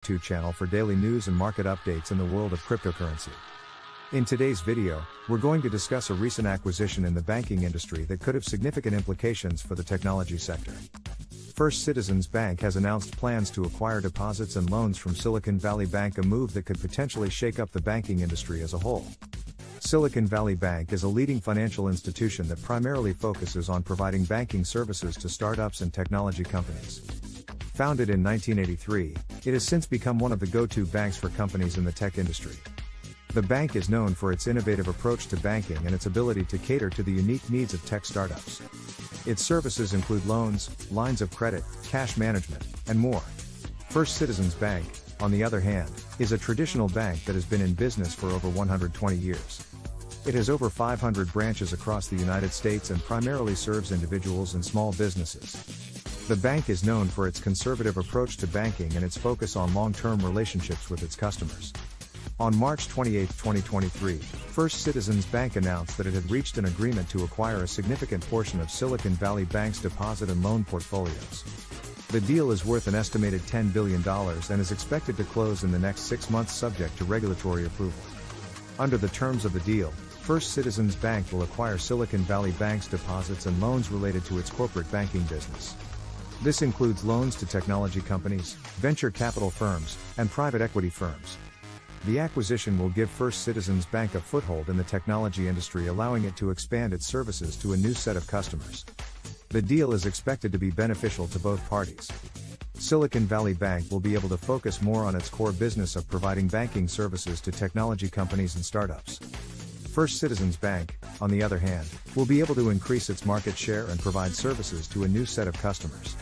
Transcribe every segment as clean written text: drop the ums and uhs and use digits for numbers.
YouTube channel for daily news and market updates in the world of cryptocurrency. In today's video, we're going to discuss a recent acquisition in the banking industry that could have significant implications for the technology sector. First Citizens Bank has announced plans to acquire deposits and loans from Silicon Valley Bank, a move that could potentially shake up the banking industry as a whole. Silicon Valley Bank is a leading financial institution that primarily focuses on providing banking services to startups and technology companies. Founded in 1983, it has since become one of the go-to banks for companies in the tech industry. The bank is known for its innovative approach to banking and its ability to cater to the unique needs of tech startups. Its services include loans, lines of credit, cash management, and more. First Citizens Bank, on the other hand, is a traditional bank that has been in business for over 120 years. It has over 500 branches across the United States and primarily serves individuals and small businesses. The bank is known for its conservative approach to banking and its focus on long-term relationships with its customers. On March 28, 2023, First Citizens Bank announced that it had reached an agreement to acquire a significant portion of Silicon Valley Bank's deposit and loan portfolios. The deal is worth an estimated $10 billion and is expected to close in the next 6 months, subject to regulatory approval. Under the terms of the deal, First Citizens Bank will acquire Silicon Valley Bank's deposits and loans related to its corporate banking business. This includes loans to technology companies, venture capital firms, and private equity firms. The acquisition will give First Citizens Bank a foothold in the technology industry, allowing it to expand its services to a new set of customers. The deal is expected to be beneficial to both parties. Silicon Valley Bank will be able to focus more on its core business of providing banking services to technology companies and startups. First Citizens Bank, on the other hand, will be able to increase its market share and provide services to a new set of customers.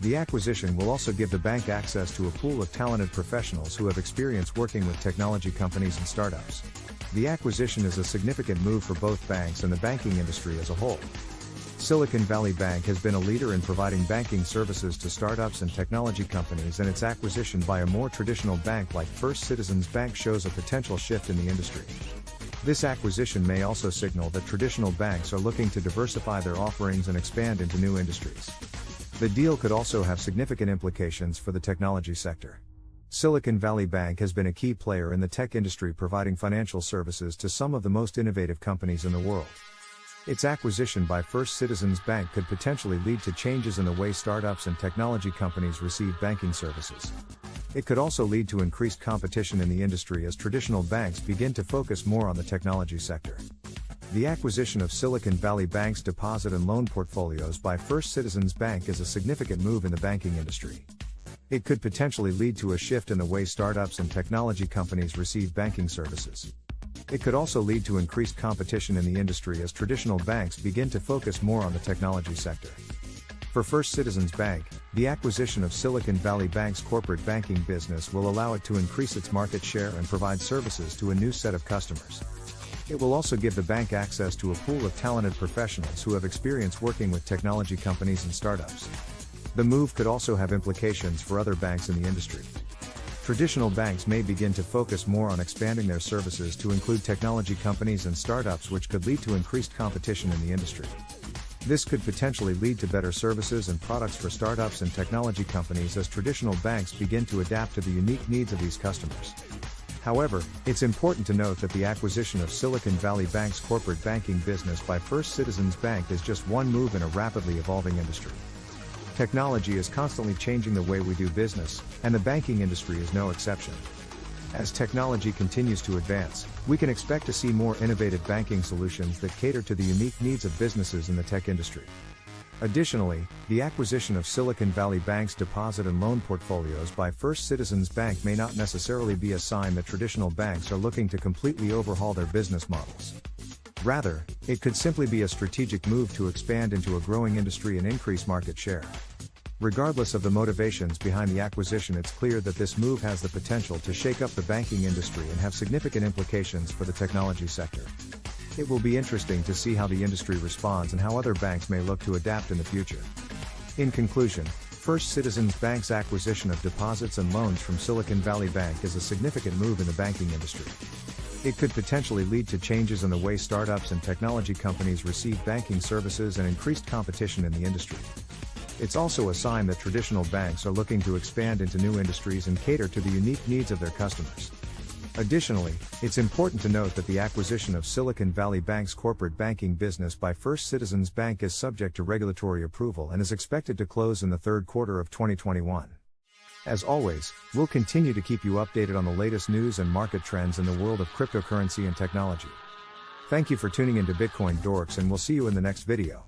The acquisition will also give the bank access to a pool of talented professionals who have experience working with technology companies and startups. The acquisition is a significant move for both banks and the banking industry as a whole. Silicon Valley Bank has been a leader in providing banking services to startups and technology companies, and its acquisition by a more traditional bank like First Citizens Bank shows a potential shift in the industry. This acquisition may also signal that traditional banks are looking to diversify their offerings and expand into new industries. The deal could also have significant implications for the technology sector. Silicon Valley Bank has been a key player in the tech industry, providing financial services to some of the most innovative companies in the world. Its acquisition by First Citizens Bank could potentially lead to changes in the way startups and technology companies receive banking services. It could also lead to increased competition in the industry as traditional banks begin to focus more on the technology sector. The acquisition of Silicon Valley Bank's deposit and loan portfolios by First Citizens Bank is a significant move in the banking industry. It could potentially lead to a shift in the way startups and technology companies receive banking services. It could also lead to increased competition in the industry as traditional banks begin to focus more on the technology sector. For First Citizens Bank, the acquisition of Silicon Valley Bank's corporate banking business will allow it to increase its market share and provide services to a new set of customers. It will also give the bank access to a pool of talented professionals who have experience working with technology companies and startups. The move could also have implications for other banks in the industry. Traditional banks may begin to focus more on expanding their services to include technology companies and startups, which could lead to increased competition in the industry. This could potentially lead to better services and products for startups and technology companies as traditional banks begin to adapt to the unique needs of these customers. However, it's important to note that the acquisition of Silicon Valley Bank's corporate banking business by First Citizens Bank is just one move in a rapidly evolving industry. Technology is constantly changing the way we do business, and the banking industry is no exception. As technology continues to advance, we can expect to see more innovative banking solutions that cater to the unique needs of businesses in the tech industry. Additionally, the acquisition of Silicon Valley Bank's deposit and loan portfolios by First Citizens Bank may not necessarily be a sign that traditional banks are looking to completely overhaul their business models. Rather, it could simply be a strategic move to expand into a growing industry and increase market share. Regardless of the motivations behind the acquisition, it's clear that this move has the potential to shake up the banking industry and have significant implications for the technology sector. It will be interesting to see how the industry responds and how other banks may look to adapt in the future. In conclusion, First Citizens Bank's acquisition of deposits and loans from Silicon Valley Bank is a significant move in the banking industry. It could potentially lead to changes in the way startups and technology companies receive banking services and increased competition in the industry. It's also a sign that traditional banks are looking to expand into new industries and cater to the unique needs of their customers. Additionally, it's important to note that the acquisition of Silicon Valley Bank's corporate banking business by First Citizens Bank is subject to regulatory approval and is expected to close in the third quarter of 2021. As always, we'll continue to keep you updated on the latest news and market trends in the world of cryptocurrency and technology. Thank you for tuning into Bitcoin Dorks, and we'll see you in the next video.